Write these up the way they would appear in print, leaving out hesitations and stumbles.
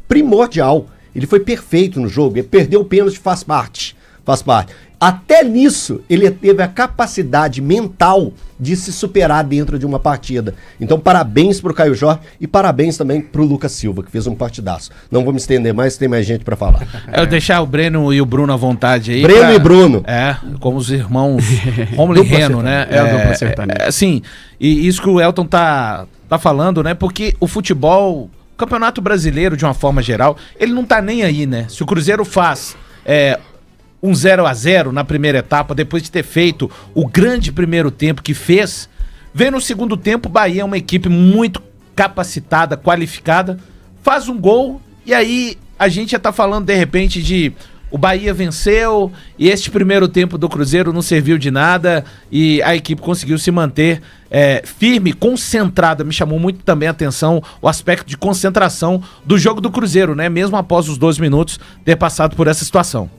primordial. Ele foi perfeito no jogo. Ele perdeu o pênalti, faz parte. Até nisso, ele teve a capacidade mental de se superar dentro de uma partida. Então, parabéns pro Caio Jorge e parabéns também pro Lucas Silva, que fez um partidaço. Não vou me estender mais, tem mais gente para falar. Eu deixar o Breno e o Bruno à vontade aí. Breno e Bruno. Como os irmãos Romulo e Reno, né? Dupla sertaneja. Assim, e isso que o Elton tá falando, né? Porque o futebol, o Campeonato Brasileiro, de uma forma geral, ele não tá nem aí, né? Se o Cruzeiro faz um 0-0 na primeira etapa, depois de ter feito o grande primeiro tempo que fez, vem no segundo tempo, o Bahia é uma equipe muito capacitada, qualificada, faz um gol, e aí a gente já tá falando de repente de o Bahia venceu, e este primeiro tempo do Cruzeiro não serviu de nada, e a equipe conseguiu se manter firme, concentrada. Me chamou muito também a atenção o aspecto de concentração do jogo do Cruzeiro, né? Mesmo após os 12 minutos ter passado por essa situação.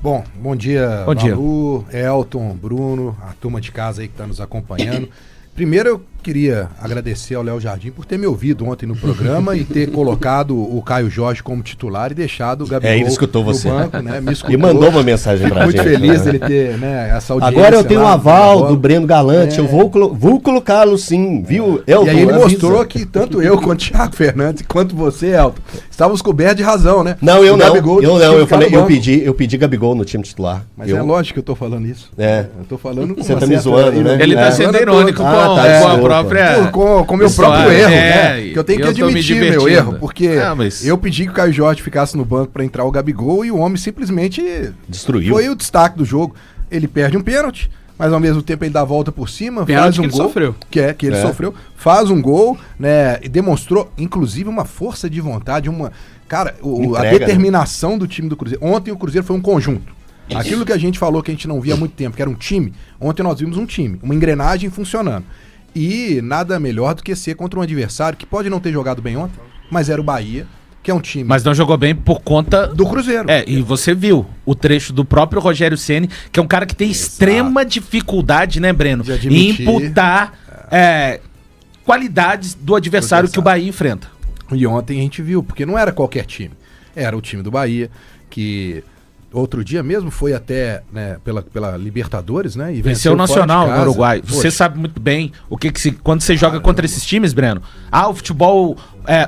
Bom dia, Balu, Elton, Bruno, a turma de casa aí que está nos acompanhando. Primeiro eu queria agradecer ao Léo Jardim por ter me ouvido ontem no programa e ter colocado o Caio Jorge como titular e deixado o Gabigol ele escutou você. no banco, né? Me escutou. E mandou uma mensagem pra gente. Muito feliz dele ter, né, essa audiência. Agora eu tenho o aval do Breno Galante, eu vou colocá-lo sim, viu? Elton, e aí ele mostrou que tanto eu quanto o Thiago Fernandes, quanto você, Elton, estávamos cobertos de razão, né? Não, eu não. Eu Eu pedi Gabigol no time titular. Mas é lógico que eu tô falando isso. Eu tô falando com você tá me zoando, né? Ele tá sendo irônico com a própria... Com o meu próprio erro, né? Que eu tenho que eu admitir meu erro, porque eu pedi que o Caio Jorge ficasse no banco pra entrar o Gabigol e o homem simplesmente destruiu. Foi o destaque do jogo. Ele perde um pênalti, mas ao mesmo tempo ele dá a volta por cima, pênalti faz um que gol. Ele sofreu. Que ele sofreu, faz um gol, né? E demonstrou, inclusive, uma força de vontade, a determinação do time do Cruzeiro. Ontem o Cruzeiro foi um conjunto. Aquilo que a gente falou que a gente não via há muito tempo, que era um time, ontem nós vimos um time, uma engrenagem funcionando. E nada melhor do que ser contra um adversário que pode não ter jogado bem ontem, mas era o Bahia, que é um time... Mas não jogou bem por conta... do Cruzeiro. E você viu o trecho do próprio Rogério Ceni, que é um cara que tem extrema dificuldade, né, Breno? Em imputar qualidades do adversário que o Bahia enfrenta. E ontem a gente viu, porque não era qualquer time. Era o time do Bahia, que... Outro dia mesmo foi até, né, pela Libertadores, né? E venceu o Nacional no Uruguai. Você sabe muito bem quando você joga contra esses times, Breno. O futebol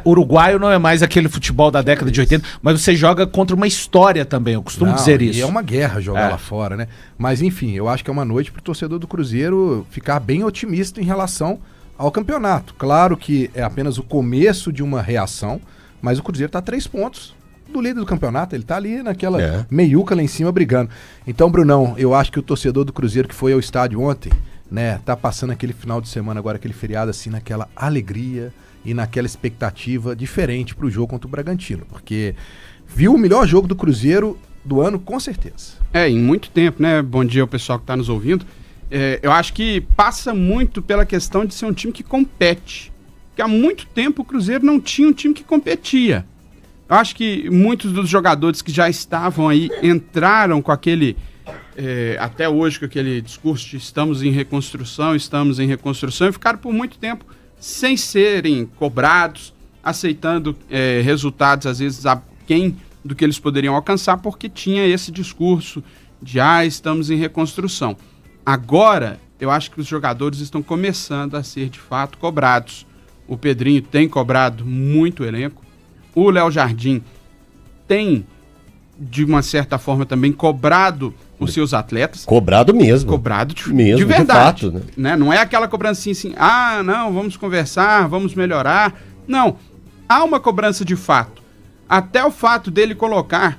uruguaio não é mais aquele futebol da década de 80, mas você joga contra uma história também, eu costumo dizer isso. E é uma guerra jogar lá fora, né? Mas enfim, eu acho que é uma noite pro torcedor do Cruzeiro ficar bem otimista em relação ao campeonato. Claro que é apenas o começo de uma reação, mas o Cruzeiro tá a 3 pontos do líder do campeonato, ele tá ali naquela meiuca lá em cima brigando. Então, Brunão, eu acho que o torcedor do Cruzeiro que foi ao estádio ontem, né, tá passando aquele final de semana agora, aquele feriado assim, naquela alegria e naquela expectativa diferente pro jogo contra o Bragantino, porque viu o melhor jogo do Cruzeiro do ano, com certeza. Em muito tempo, né? Bom dia ao pessoal que tá nos ouvindo. Eu acho que passa muito pela questão de ser um time que compete, porque há muito tempo o Cruzeiro não tinha um time que competia. Eu acho que muitos dos jogadores que já estavam aí entraram com aquele, até hoje, com aquele discurso de estamos em reconstrução, e ficaram por muito tempo sem serem cobrados, aceitando resultados, às vezes, aquém do que eles poderiam alcançar, porque tinha esse discurso de estamos em reconstrução. Agora, eu acho que os jogadores estão começando a ser, de fato, cobrados. O Pedrinho tem cobrado muito o elenco. O Léo Jardim tem, de uma certa forma, também cobrado os seus atletas. Cobrado mesmo. Cobrado de verdade. De fato, né? Não é aquela cobrança assim, não, vamos conversar, vamos melhorar. Não, há uma cobrança de fato. Até o fato dele colocar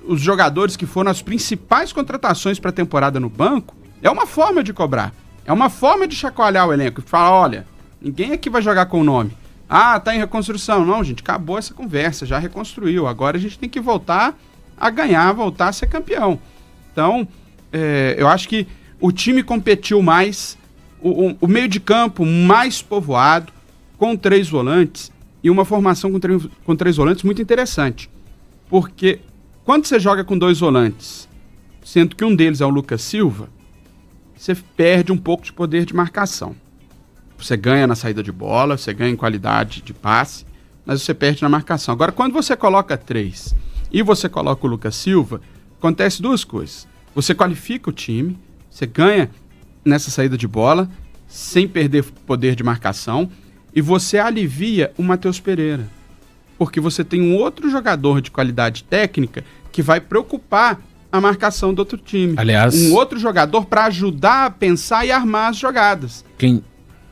os jogadores que foram as principais contratações para a temporada no banco, é uma forma de cobrar. É uma forma de chacoalhar o elenco. Falar, olha, ninguém aqui vai jogar com o nome. Tá em reconstrução. Não, gente, acabou essa conversa, já reconstruiu. Agora a gente tem que voltar a ganhar, voltar a ser campeão. Então, eu acho que o time competiu mais, o meio de campo mais povoado, com 3 volantes, e uma formação com 3 volantes muito interessante. Porque quando você joga com 2 volantes, sendo que um deles é o Lucas Silva, você perde um pouco de poder de marcação. Você ganha na saída de bola, você ganha em qualidade de passe, mas você perde na marcação. Agora, quando você coloca 3 e você coloca o Lucas Silva, acontece duas coisas. Você qualifica o time, você ganha nessa saída de bola, sem perder poder de marcação, e você alivia o Matheus Pereira. Porque você tem um outro jogador de qualidade técnica que vai preocupar a marcação do outro time. Aliás, um outro jogador para ajudar a pensar e armar as jogadas.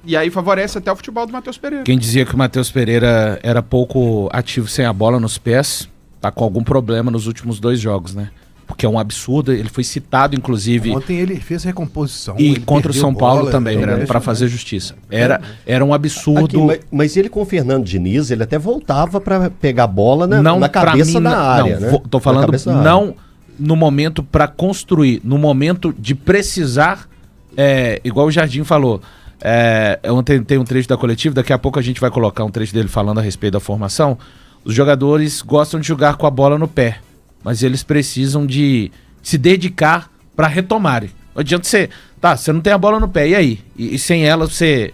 E aí favorece até o futebol do Matheus Pereira. Quem dizia que o Matheus Pereira era pouco ativo sem a bola nos pés, tá com algum problema nos últimos 2 jogos, né? Porque é um absurdo, ele foi citado, inclusive... Ontem ele fez recomposição. E contra o São Paulo também, Breno, para fazer justiça. Era um absurdo... Aqui, mas ele com o Fernando Diniz, ele até voltava para pegar a bola na cabeça da área, né? Tô falando não no momento para construir, no momento de precisar, igual o Jardim falou. Ontem tem um trecho da coletiva, daqui a pouco a gente vai colocar um trecho dele falando a respeito da formação. Os jogadores gostam de jogar com a bola no pé, mas eles precisam de se dedicar para retomarem. Não adianta você não tem a bola no pé, e aí? E sem ela você...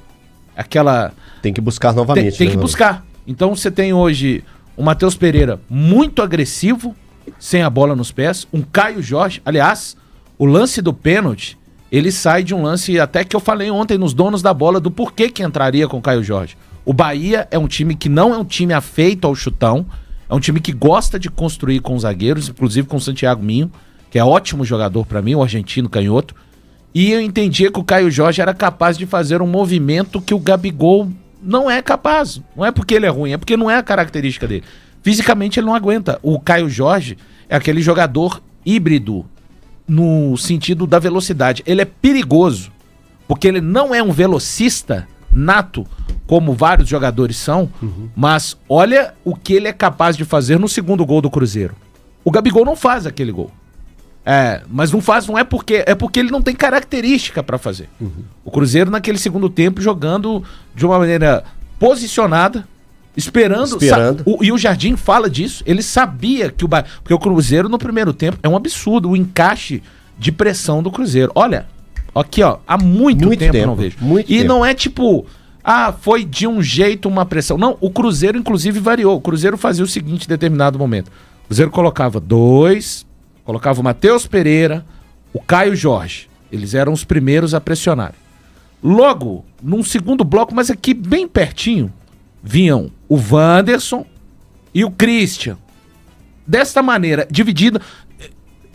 Tem que buscar novamente. Tem que buscar. Então você tem hoje o Matheus Pereira muito agressivo, sem a bola nos pés, um Caio Jorge, aliás, o lance do pênalti, ele sai de um lance até que eu falei ontem nos donos da bola do porquê que entraria com o Caio Jorge. O Bahia é um time que não é um time afeito ao chutão, é um time que gosta de construir com os zagueiros, inclusive com o Santiago Minho, que é ótimo jogador para mim, o argentino canhoto. E eu entendia que o Caio Jorge era capaz de fazer um movimento que o Gabigol não é capaz. Não é porque ele é ruim, é porque não é a característica dele. Fisicamente ele não aguenta. O Caio Jorge é aquele jogador híbrido no sentido da velocidade. Ele é perigoso, porque ele não é um velocista nato, como vários jogadores são, mas olha o que ele é capaz de fazer no segundo gol do Cruzeiro. O Gabigol não faz aquele gol. Mas não é porque ele não tem característica para fazer. O Cruzeiro naquele segundo tempo jogando de uma maneira posicionada, esperando. E o Jardim fala disso, ele sabia que porque o Cruzeiro no primeiro tempo é um absurdo, o encaixe de pressão do Cruzeiro. Olha, aqui ó, há muito tempo eu não vejo. Não é tipo, foi de um jeito uma pressão. Não, o Cruzeiro inclusive variou. O Cruzeiro fazia o seguinte em determinado momento. O Cruzeiro colocava colocava o Matheus Pereira, o Caio Jorge. Eles eram os primeiros a pressionar. Logo, num segundo bloco, mas aqui bem pertinho, vinham o Wanderson e o Christian. Desta maneira,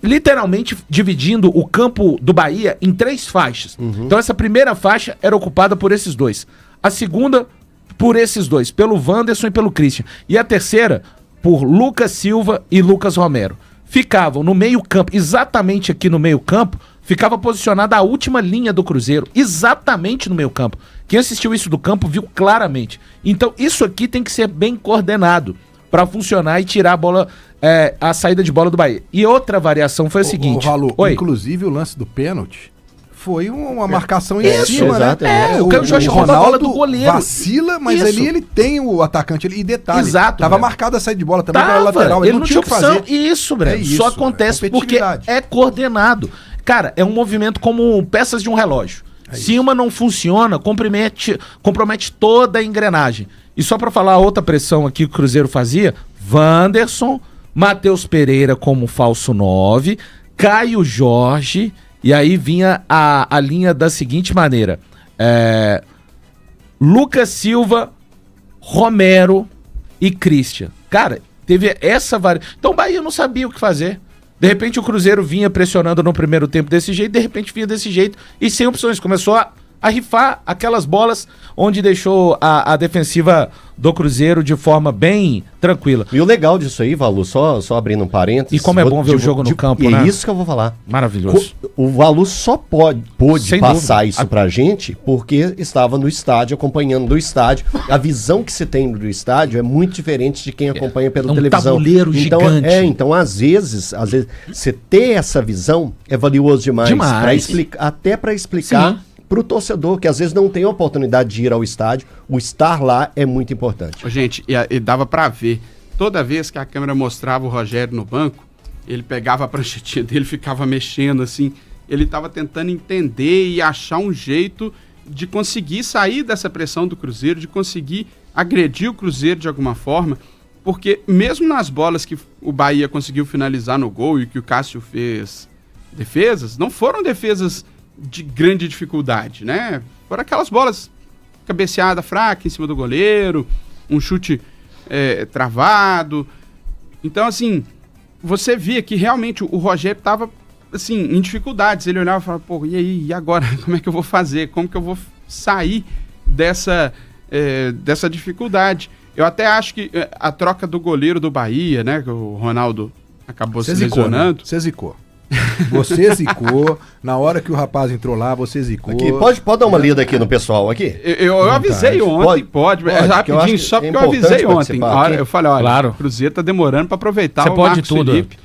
literalmente dividindo o campo do Bahia em 3 faixas. Então essa primeira faixa era ocupada por esses 2. A segunda, por esses 2, pelo Wanderson e pelo Christian. E a terceira, por Lucas Silva e Lucas Romero. Ficavam no meio campo, exatamente aqui no meio campo, ficava posicionada a última linha do Cruzeiro, exatamente no meio campo. Quem assistiu isso do campo viu claramente. Então isso aqui tem que ser bem coordenado para funcionar e tirar a bola, a saída de bola do Bahia. E outra variação foi a seguinte... inclusive o lance do pênalti foi uma marcação em cima, né? O Caio Jorge rouba a bola do goleiro. Vacila, mas ali ele tem o atacante ali. E detalhe, exato, tava marcada a saída de bola também pela lateral. Ele não tinha o que fazer. Isso, Breno. Só acontece porque é coordenado. Cara, é um movimento como peças de um relógio. Se uma não funciona, compromete toda a engrenagem. E só pra falar outra pressão aqui que o Cruzeiro fazia, Wanderson, Matheus Pereira como falso 9, Caio Jorge... E aí vinha a linha da seguinte maneira. Lucas Silva, Romero e Christian. Cara, teve essa variação. Então o Bahia não sabia o que fazer. De repente o Cruzeiro vinha pressionando no primeiro tempo desse jeito, de repente vinha desse jeito e sem opções. Começou a rifar aquelas bolas onde deixou a defensiva do Cruzeiro de forma bem tranquila. E o legal disso aí, Valu, só abrindo um parênteses... E como é bom ver o jogo no campo, né? É isso que eu vou falar. Maravilhoso. O Valu só pôde passar isso pra gente porque estava no estádio, acompanhando do estádio. A visão que se tem do estádio é muito diferente de quem acompanha pela televisão. Tabuleiro gigante. Então às vezes, você ter essa visão é valioso demais. Até para explicar... Sim. Para o torcedor, que às vezes não tem a oportunidade de ir ao estádio, o estar lá é muito importante. Gente, e dava para ver, toda vez que a câmera mostrava o Rogério no banco, ele pegava a pranchetinha dele, ficava mexendo assim, ele estava tentando entender e achar um jeito de conseguir sair dessa pressão do Cruzeiro, de conseguir agredir o Cruzeiro de alguma forma, porque mesmo nas bolas que o Bahia conseguiu finalizar no gol e que o Cássio fez defesas, não foram defesas de grande dificuldade, né? Foram aquelas bolas cabeceada fraca em cima do goleiro, um chute travado. Então, assim, você via que realmente o Rogério estava assim, em dificuldades. Ele olhava e falava, pô, e aí, e agora? Como é que eu vou fazer? Como que eu vou sair dessa dificuldade? Eu até acho que a troca do goleiro do Bahia, né, que o Ronaldo acabou se lesionando. Você zicou. Você zicou. Na hora que o rapaz entrou lá, você zicou. Aqui, pode dar uma lida aqui no pessoal aqui? Eu avisei ontem, pode rapidinho, só porque eu avisei ontem. Eu falei, olha, claro. O Cruzeiro tá demorando para aproveitar o Marcos Felipe,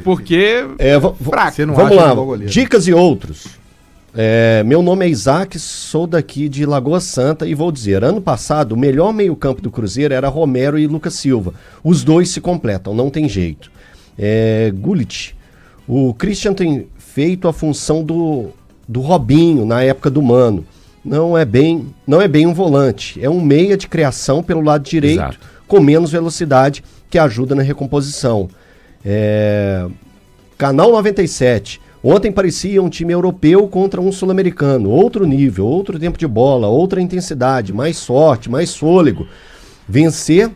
porque fraco. Vamos lá, dicas e outros. Meu nome é Isaac, sou daqui de Lagoa Santa e vou dizer, ano passado o melhor meio-campo do Cruzeiro era Romero e Lucas Silva. Os dois se completam, não tem jeito. Gullit, o Christian tem feito a função do Robinho na época do Mano. Não é bem um volante, é um meia de criação pelo lado direito, exato, com menos velocidade, que ajuda na recomposição. Canal 97, ontem parecia um time europeu contra um sul-americano, outro nível, outro tempo de bola, outra intensidade, mais sorte, mais fôlego. Vencer,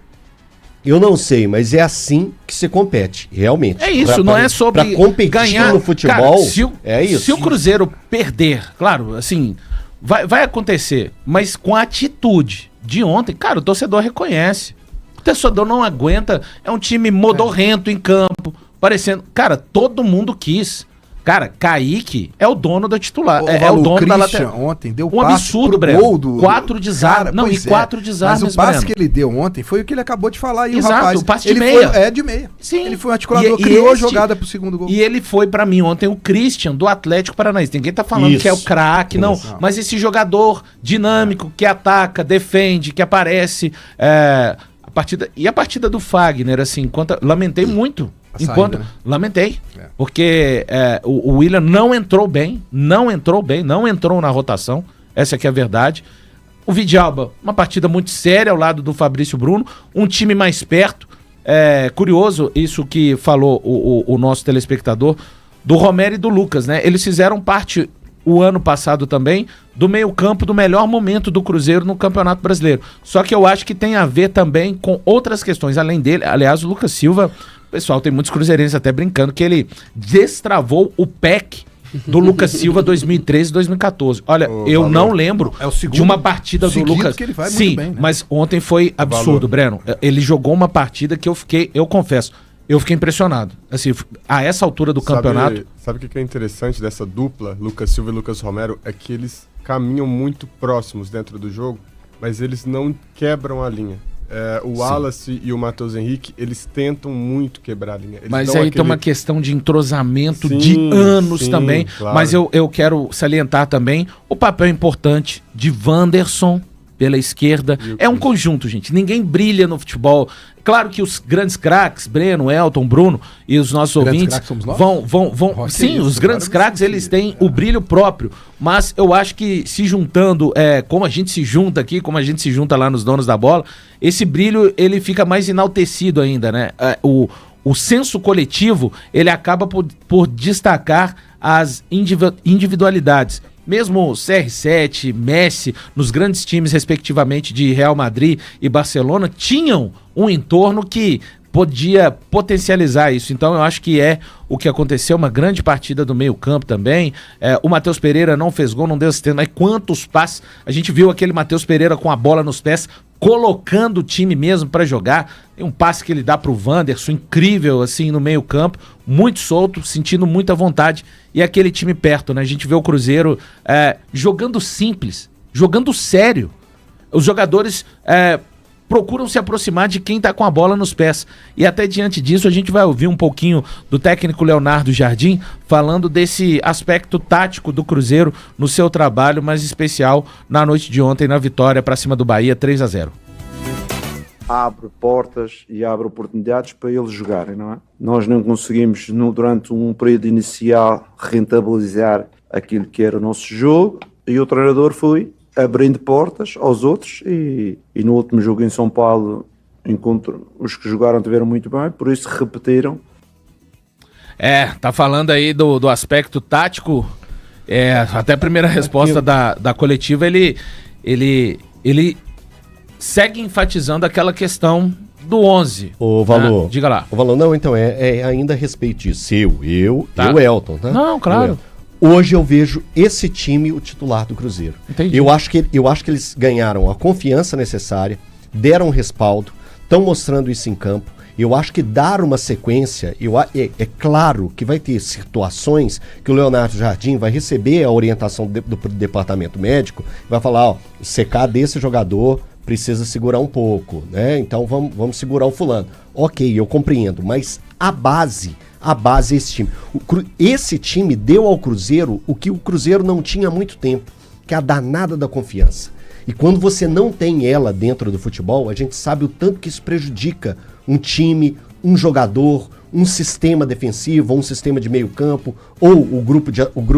eu não sei, mas é assim que se compete, realmente. É isso, não é sobre pra competir ganhar no futebol. Cara, é isso. Se o Cruzeiro perder, claro, assim, vai acontecer, mas com a atitude de ontem, cara, o torcedor reconhece. O torcedor não aguenta, é um time modorrento em campo, parecendo, cara, todo mundo quis. Cara, Kaique é o dono da titular. É o dono da lateral. Ontem deu um absurdo, Breno. 4 desarmes. Não, e 4 desarmes. Mas o passe que ele deu ontem foi o que ele acabou de falar aí, exato, o rapaz. o passe de ele meia. Foi, de meia. Sim. Ele foi um articulador, criou a jogada pro segundo gol. E ele foi, pra mim, ontem, o Christian do Atlético Paranaense. Ninguém tá falando que é o craque, não. Mas esse jogador dinâmico que ataca, defende, que aparece. A partida do Fagner, assim, lamentei muito. Lamentei, porque o William não entrou na rotação, essa que é a verdade. O Vidalba, uma partida muito séria ao lado do Fabrício Bruno, um time mais perto. Curioso isso que falou o nosso telespectador, do Romero e do Lucas, né? Eles fizeram parte o ano passado também do meio-campo do melhor momento do Cruzeiro no Campeonato Brasileiro. Só que eu acho que tem a ver também com outras questões, além dele. Aliás, o Lucas Silva, pessoal, tem muitos cruzeirenses até brincando que ele destravou o PEC do Lucas Silva 2013 e 2014. Olha, eu não lembro de uma partida do Lucas. Que ele vai sim, muito bem, né? Mas ontem foi absurdo, Breno. Ele jogou uma partida que eu confesso, eu fiquei impressionado. Assim, a essa altura do campeonato. Sabe o que é interessante dessa dupla, Lucas Silva e Lucas Romero? É que eles caminham muito próximos dentro do jogo, mas eles não quebram a linha. O Wallace e o Matheus Henrique, eles tentam muito quebrar a linha. Eles mas aí tem uma questão de entrosamento de anos também. Claro. Mas eu quero salientar também o papel importante de Wanderson pela esquerda. É um conjunto, gente. Ninguém brilha no futebol. Claro que os grandes craques, Breno, Elton, Bruno e os nossos ouvintes vão. Sim, os grandes craques, eles têm o brilho próprio. Mas eu acho que se juntando, como a gente se junta aqui, como a gente se junta lá nos Donos da Bola, esse brilho ele fica mais enaltecido ainda, né? O senso coletivo, ele acaba por destacar as individualidades. Mesmo CR7, Messi, nos grandes times, respectivamente, de Real Madrid e Barcelona, tinham um entorno que podia potencializar isso. Então eu acho que é o que aconteceu, uma grande partida do meio-campo também. O Matheus Pereira não fez gol, não deu assistência, mas quantos passes. A gente viu aquele Matheus Pereira com a bola nos pés, colocando o time mesmo para jogar. Tem um passe que ele dá pro Wanderson, incrível, assim, no meio-campo, muito solto, sentindo muita vontade. E aquele time perto, né? A gente vê o Cruzeiro jogando simples, jogando sério. Os jogadores procuram se aproximar de quem tá com a bola nos pés. E até diante disso, a gente vai ouvir um pouquinho do técnico Leonardo Jardim falando desse aspecto tático do Cruzeiro no seu trabalho, mais especial na noite de ontem, na vitória para cima do Bahia, 3-0. Abre portas e abre oportunidades para eles jogarem, não é? Nós não conseguimos, durante um período inicial, rentabilizar aquilo que era o nosso jogo, e o treinador foi abrindo portas aos outros e no último jogo em São Paulo os que jogaram tiveram muito bem, por isso repetiram. Tá falando aí do aspecto tático, até a primeira resposta da coletiva, ele segue enfatizando aquela questão do 11. O Valor. Diga lá. O Valor, não, então, ainda a respeito disso. Eu, Elton, tá? Não, claro. Hoje eu vejo esse time o titular do Cruzeiro. Entendi. Eu acho que eles ganharam a confiança necessária, deram um respaldo, estão mostrando isso em campo. Eu acho que dar uma sequência, é claro que vai ter situações que o Leonardo Jardim vai receber a orientação do departamento médico, vai falar, o CK desse jogador precisa segurar um pouco, né? Então vamos segurar o fulano. Ok, eu compreendo, mas a base é esse time. Esse time deu ao Cruzeiro o que o Cruzeiro não tinha há muito tempo, que é a danada da confiança. E quando você não tem ela dentro do futebol, a gente sabe o tanto que isso prejudica um time, um jogador, um sistema defensivo, um sistema de meio campo, ou o grupo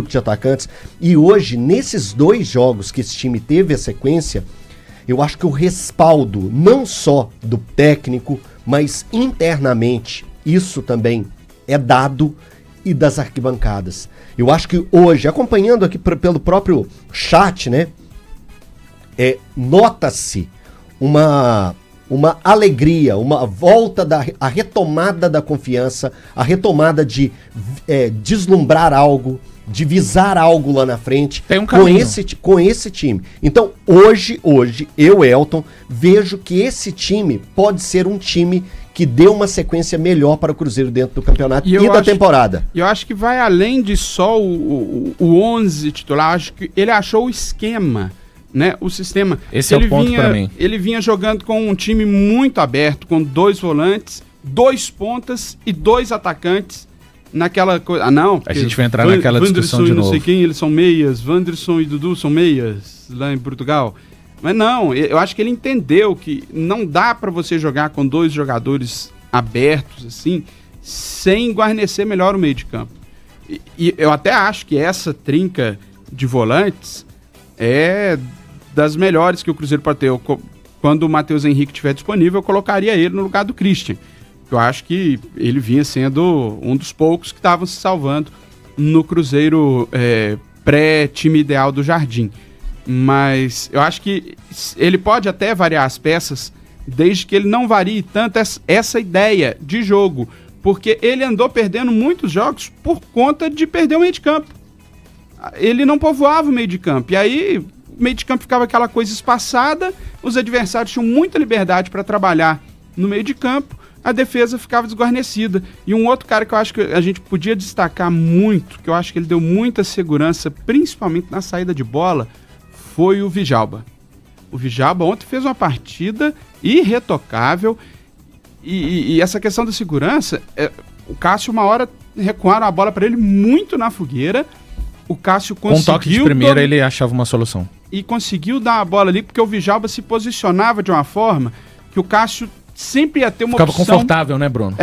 de atacantes. E hoje, nesses 2 jogos que esse time teve a sequência, eu acho que o respaldo, não só do técnico, mas internamente, isso também é dado, e das arquibancadas. Eu acho que hoje, acompanhando aqui pelo próprio chat, né, nota-se uma alegria, uma volta a retomada da confiança, a retomada de deslumbrar algo, de visar algo lá na frente. Tem um caminho. Com esse time. Então, hoje, eu, Elton, vejo que esse time pode ser um time que deu uma sequência melhor para o Cruzeiro dentro do campeonato e da temporada. E eu acho que vai além de só o 11 titular, acho que ele achou o esquema, né? O sistema. Esse é o ponto para mim. Ele vinha jogando com um time muito aberto, com 2 volantes, 2 pontas e 2 atacantes. Naquela coisa. A gente vai entrar naquela discussão de novo. Não sei quem, eles são meias. Wanderson e Dudu são meias lá em Portugal. Mas não, eu acho que ele entendeu que não dá pra você jogar com 2 jogadores abertos, assim, sem guarnecer melhor o meio de campo. E eu até acho que essa trinca de volantes é das melhores que o Cruzeiro pode ter. Quando o Matheus Henrique estiver disponível, eu colocaria ele no lugar do Christian. Eu acho que ele vinha sendo um dos poucos que estavam se salvando no Cruzeiro pré-time ideal do Jardim. Mas eu acho que ele pode até variar as peças, desde que ele não varie tanto essa ideia de jogo, porque ele andou perdendo muitos jogos por conta de perder o meio de campo. Ele não povoava o meio de campo, e aí o meio de campo ficava aquela coisa espaçada, os adversários tinham muita liberdade para trabalhar no meio de campo, a defesa ficava desguarnecida. E um outro cara que eu acho que a gente podia destacar muito, que eu acho que ele deu muita segurança, principalmente na saída de bola, foi o Djalma. O Djalma ontem fez uma partida irretocável e essa questão da segurança, o Cássio uma hora recuaram a bola para ele muito na fogueira, o Cássio conseguiu... Com toque de primeira ele achava uma solução. E conseguiu dar a bola ali porque o Djalma se posicionava de uma forma que o Cássio sempre ia ter uma Ficava opção... confortável, né, Bruno?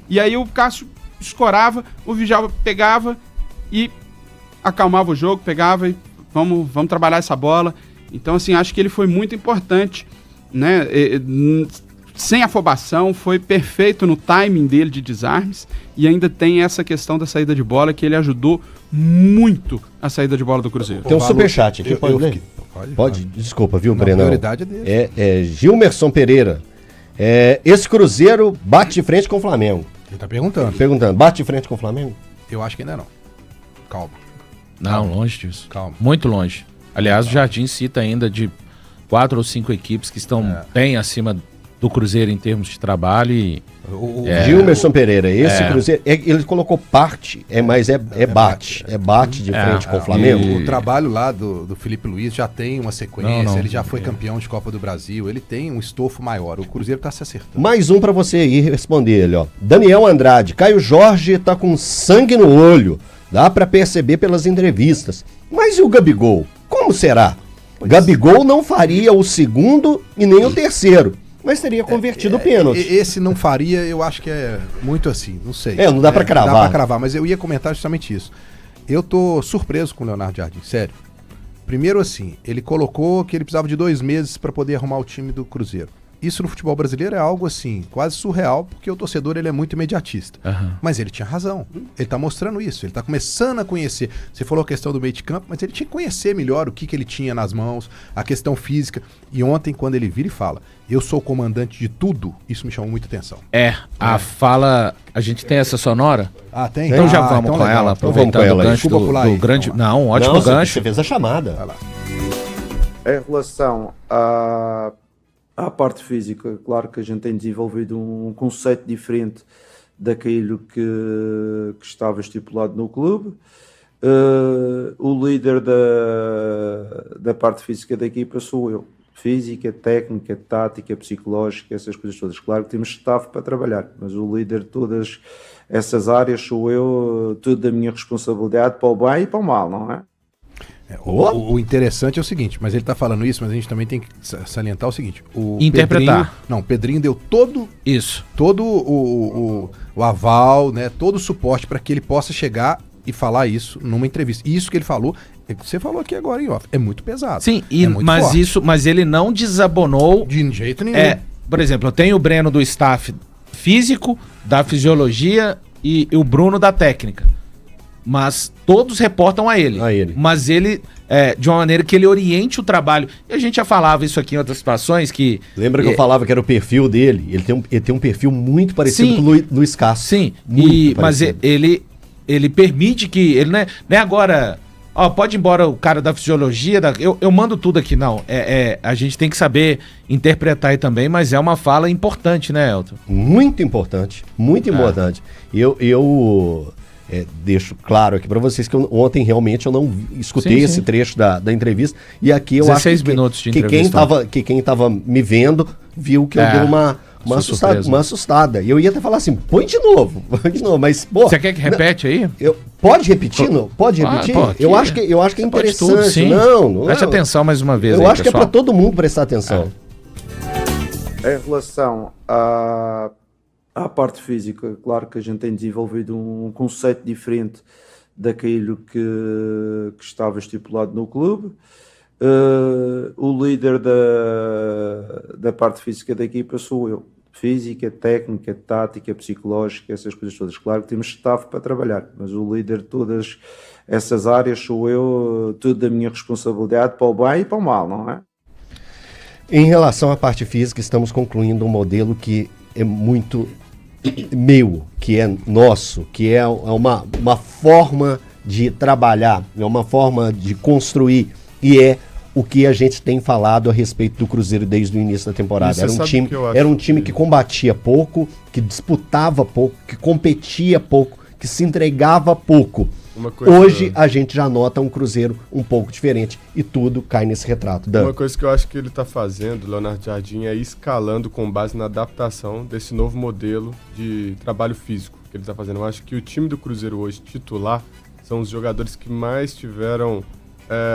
E aí o Cássio escorava, o Djalma pegava e acalmava o jogo, pegava e vamos trabalhar essa bola. Então, assim, acho que ele foi muito importante, né? Sem afobação, foi perfeito no timing dele de desarmes e ainda tem essa questão da saída de bola que ele ajudou muito a saída de bola do Cruzeiro. Tem um superchat aqui, pode ler? Pode, desculpa, viu, Breno? A prioridade é dele. Gilmerson Pereira. Esse Cruzeiro bate de frente com o Flamengo. Ele tá perguntando. Bate de frente com o Flamengo? Eu acho que ainda não. Calma. Não, longe disso. Calma. Muito longe. Aliás, o Jardim cita ainda de 4 ou 5 equipes que estão bem acima do Cruzeiro em termos de trabalho e... Gilmerson Pereira, esse Cruzeiro, ele colocou parte, mas bate de frente com o Flamengo. O trabalho lá do Felipe Luiz já tem uma sequência, ele já foi campeão de Copa do Brasil, ele tem um estofo maior, o Cruzeiro tá se acertando. Mais um pra você aí responder ele, ó. Daniel Andrade, Caio Jorge tá com sangue no olho, dá pra perceber pelas entrevistas. Mas e o Gabigol? Como será? Gabigol não faria o segundo e nem o terceiro. Mas teria convertido o pênalti. Esse não faria, eu acho que é muito assim, não sei. Não dá pra cravar. Não dá pra cravar, mas eu ia comentar justamente isso. Eu tô surpreso com o Leonardo Jardim, sério. Primeiro assim, ele colocou que ele precisava de 2 meses para poder arrumar o time do Cruzeiro. Isso no futebol brasileiro é algo assim, quase surreal, porque o torcedor ele é muito imediatista. Mas ele tinha razão. Ele tá mostrando isso, ele tá começando a conhecer. Você falou a questão do meio de campo, mas ele tinha que conhecer melhor o que ele tinha nas mãos, a questão física. E ontem, quando ele vira e fala, eu sou o comandante de tudo, isso me chamou muita atenção. A fala... A gente tem essa sonora? Ah, tem? Então já vamos então com legal. ela, Então aproveitando o gancho Desculpa pular do aí, grande... então, Não, ótimo gancho. Você fez a chamada. Vai lá. Em relação à parte física, claro que a gente tem desenvolvido um conceito diferente daquilo que estava estipulado no clube. O líder da parte física da equipa sou eu. Física, técnica, tática, psicológica, essas coisas todas. Claro que temos staff para trabalhar, mas o líder de todas essas áreas sou eu, tudo da minha responsabilidade para o bem e para o mal, não é? O interessante é o seguinte, mas ele tá falando isso, mas a gente também tem que salientar o seguinte. Interpretar. O Pedrinho deu todo o aval, né, todo o suporte para que ele possa chegar e falar isso numa entrevista. E isso que ele falou, você falou aqui agora em off, é muito pesado. Sim, muito forte. Mas ele não desabonou. De jeito nenhum. Por exemplo, eu tenho o Breno do staff físico, da fisiologia e o Bruno da técnica. Mas todos reportam a ele. Mas ele, de uma maneira que ele oriente o trabalho. E a gente já falava isso aqui em outras situações que... Lembra que eu falava que era o perfil dele? Ele tem um perfil muito parecido com o Luiz Castro. Sim, mas ele permite que... Ele não é agora... pode ir embora o cara da fisiologia, eu mando tudo aqui, não. A gente tem que saber interpretar aí também, mas é uma fala importante, né, Elton? Muito importante, muito importante. Eu deixo claro aqui para vocês que ontem realmente eu não escutei esse trecho da entrevista, e aqui eu 16 acho minutos de quem tava me vendo viu que eu dei uma assustada. E eu ia até falar assim, põe de novo, mas pô... Você quer que repete aí? Pode repetir? Não? Pode repetir? Eu acho que é interessante. Tudo, sim. Não. Preste atenção mais uma vez. Eu acho que é para todo mundo prestar atenção. Em relação à parte física, claro que a gente tem desenvolvido um conceito diferente daquilo que estava estipulado no clube. O líder da parte física da equipa sou eu. Física, técnica, tática, psicológica, essas coisas todas. Claro que temos staff para trabalhar, mas o líder de todas essas áreas sou eu, tudo da minha responsabilidade para o bem e para o mal, não é? Em relação à parte física, estamos concluindo um modelo que é muito meu, que é nosso, que é uma forma de trabalhar, é uma forma de construir, e é o que a gente tem falado a respeito do Cruzeiro desde o início da temporada. Era um time que combatia pouco, que disputava pouco, que competia pouco, que se entregava pouco. Hoje a gente já nota um Cruzeiro um pouco diferente e tudo cai nesse retrato. Uma coisa que eu acho que ele está fazendo, Leonardo Jardim, é escalando com base na adaptação desse novo modelo de trabalho físico que ele está fazendo. Eu acho que o time do Cruzeiro hoje titular são os jogadores que mais tiveram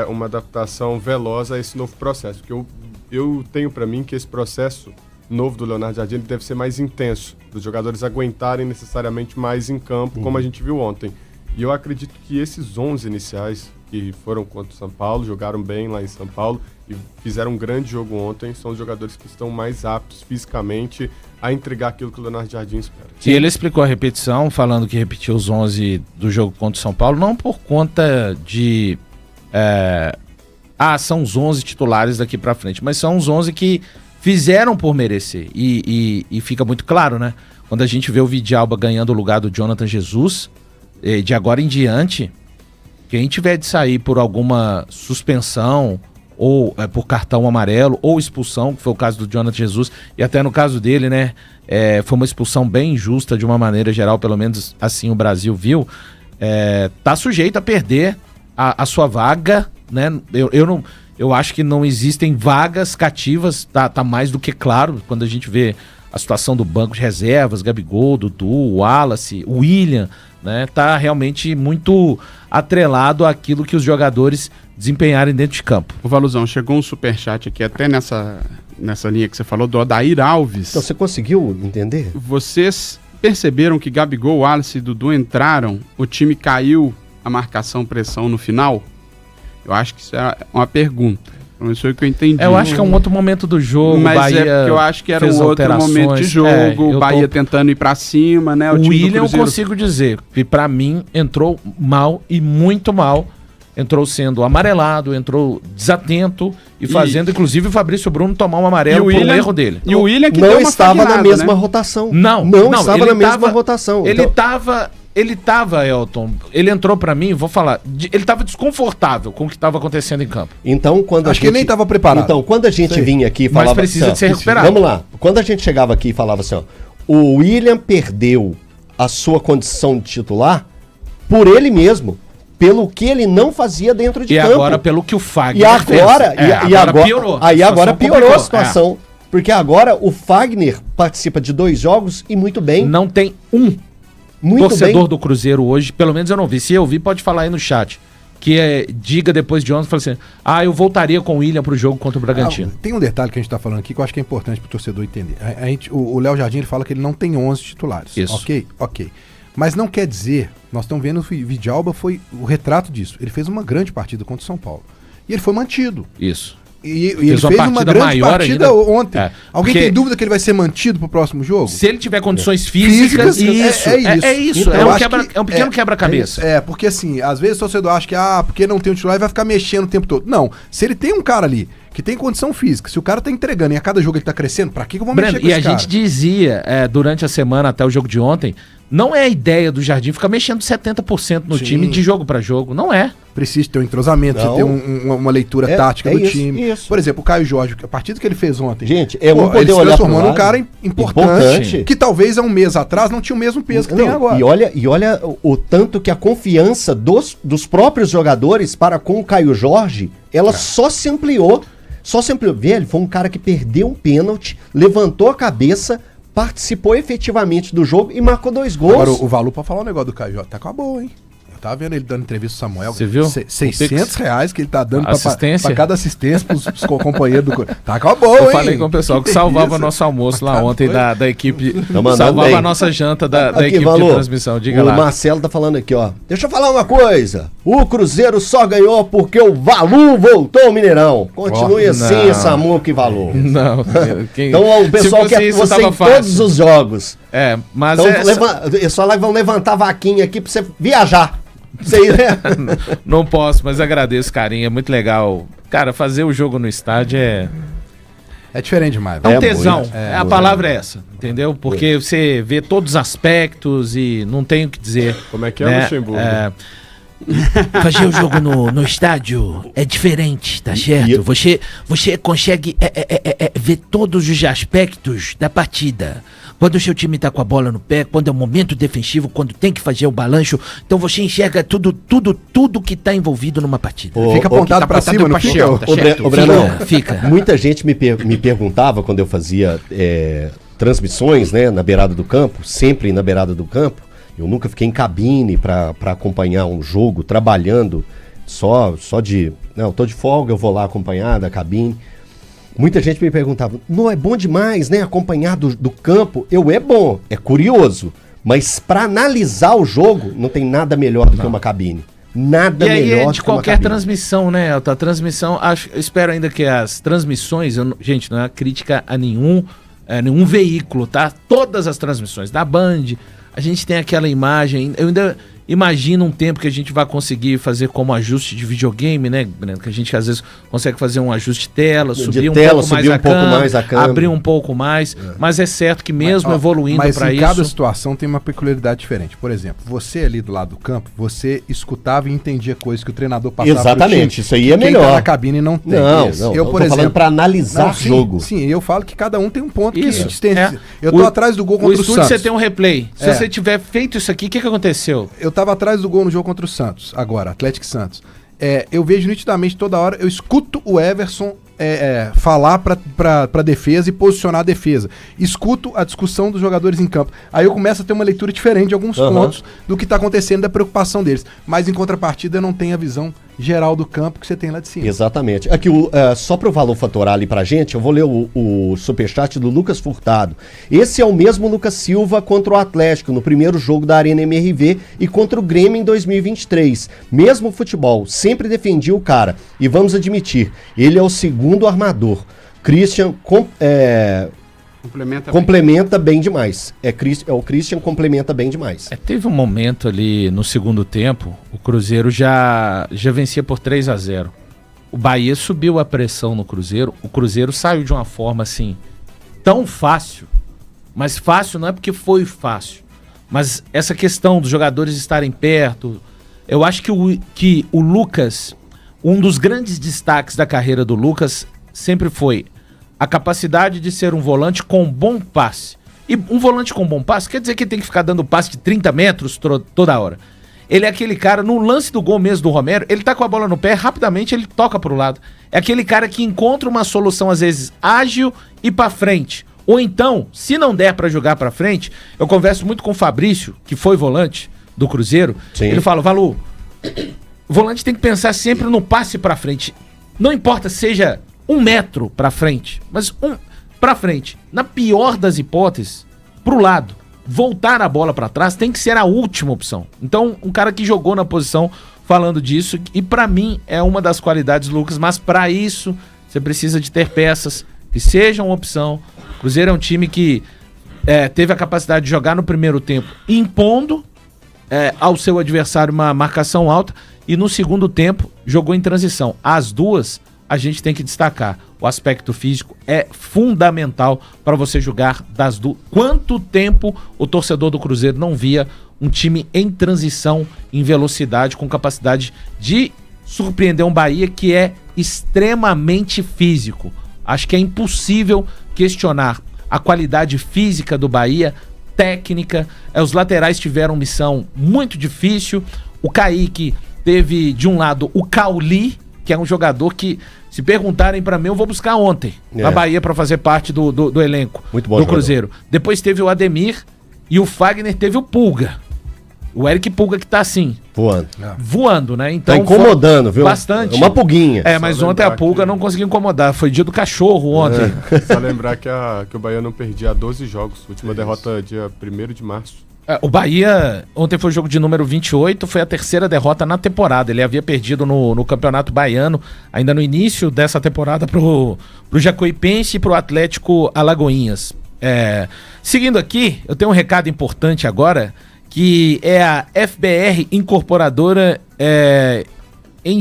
uma adaptação veloz a esse novo processo. Porque eu tenho para mim que esse processo novo do Leonardo Jardim ele deve ser mais intenso, para os jogadores aguentarem necessariamente mais em campo, como a gente viu ontem. E eu acredito que esses 11 iniciais que foram contra o São Paulo, jogaram bem lá em São Paulo e fizeram um grande jogo ontem, são os jogadores que estão mais aptos fisicamente a entregar aquilo que o Leonardo Jardim espera. E ele explicou a repetição, falando que repetiu os 11 do jogo contra o São Paulo, não por conta de... são os 11 titulares daqui pra frente, mas são os 11 que fizeram por merecer. E fica muito claro, né? Quando a gente vê o Vidalba ganhando o lugar do Jonathan Jesus, de agora em diante, quem tiver de sair por alguma suspensão ou por cartão amarelo ou expulsão, que foi o caso do Jonathan Jesus, e até no caso dele, né, foi uma expulsão bem injusta de uma maneira geral, pelo menos assim o Brasil viu, tá sujeito a perder a sua vaga, né? Eu acho que não existem vagas cativas, tá mais do que claro quando a gente vê a situação do banco de reservas, Gabigol, Dudu, Wallace, William, né? Tá realmente muito atrelado àquilo que os jogadores desempenharem dentro de campo. O Valuzão, chegou um superchat aqui, até nessa linha que você falou, do Odair Alves. Então você conseguiu entender? Vocês perceberam que Gabigol, Wallace e Dudu entraram, o time caiu a marcação, pressão no final? Eu acho que isso é uma pergunta. Não sei o que eu entendi. Eu acho que é um outro momento do jogo. Mas Bahia porque eu acho que era um outro momento de jogo. O Bahia tentando ir pra cima, né? O time do William eu Cruzeiro... consigo dizer que pra mim entrou mal e muito mal. Entrou sendo amarelado, entrou desatento e fazendo, inclusive, o Fabrício Bruno tomar um amarelo por um erro dele. E o William que não deu uma estava fagnada, na mesma né? rotação. Não estava na mesma rotação. Ele Então, tava, Elton, ele entrou pra mim, vou falar, ele tava desconfortável com o que tava acontecendo em campo. então quando Acho que ele nem estava preparado. Então, quando a gente vinha aqui e falava Mas precisa assim, ó, de ser recuperado. Vamos lá. Quando a gente chegava aqui e falava assim, ó, o William perdeu a sua condição de titular por ele mesmo, pelo que ele não fazia dentro de E campo. agora pelo que o Fagner E agora, fez. agora piorou. Aí agora piorou a complicou. situação. Porque agora o Fagner participa de 2 jogos e muito bem. Não tem um Muito torcedor bem. do Cruzeiro hoje, pelo menos eu não vi. Se eu vi, pode falar aí no chat. Que diga depois de ontem, fala assim, eu voltaria com o William pro jogo contra o Bragantino. Tem um detalhe que a gente tá falando aqui que eu acho que é importante pro torcedor entender. O Léo Jardim ele fala que ele não tem 11 titulares. Isso. Ok. Mas não quer dizer, nós estamos vendo o Vidalba foi o retrato disso. Ele fez uma grande partida contra o São Paulo. E ele foi mantido. Isso. E ele fez uma partida grande maior partida ainda. ontem. Porque Alguém tem dúvida que ele vai ser mantido pro próximo jogo? Se ele tiver condições físicas, Físicas, é isso. Então, É eu um, acho que- é um pequeno quebra-cabeça. Porque assim, às vezes o torcedor acha que, porque não tem um titular, ele vai ficar mexendo o tempo todo. Não, se ele tem um cara ali que tem condição física, se o cara tá entregando e a cada jogo ele tá crescendo, pra que eu vou Breno, mexer com e esse a cara? gente dizia durante a semana até o jogo de ontem, não é a ideia do Jardim ficar mexendo 70% no Sim. time de jogo pra jogo. Não é. Precisa ter um entrosamento, Não. precisa ter uma leitura tática do isso, time. isso. Por exemplo, o Caio Jorge, a partida que ele fez ontem. Gente, é um poder ele se olhar transformou pro num lado. cara importante, Importante. que talvez há um mês atrás não tinha o mesmo peso que tem Não, agora. E olha o tanto que a confiança dos próprios jogadores para com o Caio Jorge, ela só se ampliou. Velho, foi um cara que perdeu um pênalti, levantou a cabeça, participou efetivamente do jogo e marcou 2 gols. Agora, o Valu pra falar um negócio do Caio Jorge, tá com a boa, hein? Eu tava vendo ele dando entrevista ao Samuel. Você viu? R$600 que ele tá dando Assistência? pra cada assistência pros companheiros do... Tá com a boa, Eu hein? falei com o pessoal que salvava nosso almoço lá ontem da equipe. mandando Salvava bem. a nossa janta da Aqui, equipe Valô, de transmissão. Diga o lá. Marcelo tá falando aqui, ó. Deixa eu falar uma coisa. O Cruzeiro só ganhou porque o Valu voltou ao Mineirão. Continue assim, não. Samuca e Valu. Não. Então o pessoal quer isso, você tava em fácil. todos os jogos. Mas Então eles só vão levantar a vaquinha aqui pra você viajar. Você ir, né? não posso, mas agradeço, carinho. É muito legal. Cara, fazer o jogo no estádio é diferente demais. um É tesão. muito, A palavra é essa, entendeu? Porque você vê todos os aspectos e não tem o que dizer. Como é que é, né? Luxemburgo? Fazer o jogo no estádio é diferente, tá certo? Você consegue ver todos os aspectos da partida. Quando o seu time tá com a bola no pé, quando é o momento defensivo, quando tem que fazer o balanço, então você enxerga tudo que tá envolvido numa partida. Ô, Fica ô, apontado tá pra apontado cima, não pra fica? chão, tá certo? Ô, Brenão, Fica. muita gente me perguntava quando eu fazia transmissões, né, na beirada do campo, sempre na beirada do campo. Eu nunca fiquei em cabine para acompanhar um jogo, trabalhando só de... Não, tô de folga, eu vou lá acompanhar da cabine. Muita gente me perguntava, não é bom demais, né, acompanhar do campo? É bom, é curioso, mas para analisar o jogo, não tem nada melhor do que uma cabine. Nada E aí melhor é do de que uma qualquer cabine. transmissão, né, Elton? A transmissão, eu espero ainda que as transmissões, gente, não é crítica a nenhum veículo, tá? Todas as transmissões, da Band, a gente tem aquela imagem, eu ainda imagino um tempo que a gente vai conseguir fazer como ajuste de videogame, né, Breno? Que a gente às vezes consegue fazer um ajuste de tela, subir um pouco mais a câmera, abrir um pouco mais, mas é certo que mesmo evoluindo Mas para em isso... cada situação tem uma peculiaridade diferente. Por exemplo, você ali do lado do campo, você escutava e entendia coisas que o treinador passava pro Exatamente, time, isso aí que é quem melhor. tá na cabine não tem. Não, Isso. não, eu, tô por falando exemplo, pra analisar sim, jogo. Sim, eu falo que cada um tem um ponto Isso, que tem. é. Eu tô atrás do gol contra o estúdio Santos. você tem um replay. Se É. você tiver feito isso aqui, o que aconteceu? Eu tava atrás do gol no jogo contra o Santos, agora, Atlético e Santos. Eu vejo nitidamente toda hora, eu escuto o Everson falar pra defesa e posicionar a defesa. Escuto a discussão dos jogadores em campo. Aí eu começo a ter uma leitura diferente de alguns pontos do que tá acontecendo, da preocupação deles. Mas em contrapartida eu não tenho a visão geral do campo que você tem lá de cima. Exatamente. Aqui, só para o valor fatorar ali pra gente, eu vou ler o superchat do Lucas Furtado. Esse é o mesmo Lucas Silva contra o Atlético no primeiro jogo da Arena MRV e contra o Grêmio em 2023. Mesmo futebol, sempre defendi o cara. E vamos admitir, ele é o segundo armador. Christian complementa bem demais. O Christian complementa bem demais. Teve um momento ali no segundo tempo, o Cruzeiro já vencia por 3-0. O Bahia subiu a pressão no Cruzeiro, o Cruzeiro saiu de uma forma assim, tão fácil, mas fácil não é porque foi fácil, mas essa questão dos jogadores estarem perto, eu acho que o Lucas, um dos grandes destaques da carreira do Lucas sempre foi a capacidade de ser um volante com bom passe. E um volante com bom passe quer dizer que ele tem que ficar dando passe de 30 metros toda hora. Ele é aquele cara, no lance do gol mesmo do Romero, ele tá com a bola no pé, rapidamente ele toca pro lado. É aquele cara que encontra uma solução, às vezes, ágil e pra frente. Ou então, se não der pra jogar pra frente, eu converso muito com o Fabrício, que foi volante do Cruzeiro. Sim. Ele fala, Valu, o volante tem que pensar sempre no passe pra frente. Não importa, seja 1 metro pra frente, mas pra frente. Na pior das hipóteses, pro lado. Voltar a bola pra trás tem que ser a última opção. Então, um cara que jogou na posição falando disso, e pra mim é uma das qualidades, Lucas, mas pra isso você precisa de ter peças que sejam uma opção. O Cruzeiro é um time que teve a capacidade de jogar no primeiro tempo impondo ao seu adversário uma marcação alta, e no segundo tempo jogou em transição. As duas a gente tem que destacar. O aspecto físico é fundamental para você jogar das duas. Quanto tempo o torcedor do Cruzeiro não via um time em transição, em velocidade, com capacidade de surpreender um Bahia que é extremamente físico. Acho que é impossível questionar a qualidade física do Bahia, técnica. Os laterais tiveram missão muito difícil. O Kaique teve, de um lado, o Cauli, que é um jogador que, se perguntarem pra mim, eu vou buscar ontem na Bahia pra fazer parte do elenco muito bom do Cruzeiro. Depois teve o Ademir e o Fagner teve o Pulga. O Eric Pulga que tá assim. Voando, né? Então, tá incomodando, viu? Bastante. Uma pulguinha. Mas ontem a Pulga não conseguiu incomodar. Foi dia do cachorro ontem. Só lembrar que o Bahia não perdia 12 jogos. Última derrota dia 1º de março. O Bahia, ontem foi o jogo de número 28, foi a terceira derrota na temporada. Ele havia perdido no Campeonato Baiano, ainda no início dessa temporada, pro Jacuipense e pro Atlético Alagoinhas. Seguindo aqui, eu tenho um recado importante agora, que é a FBR Incorporadora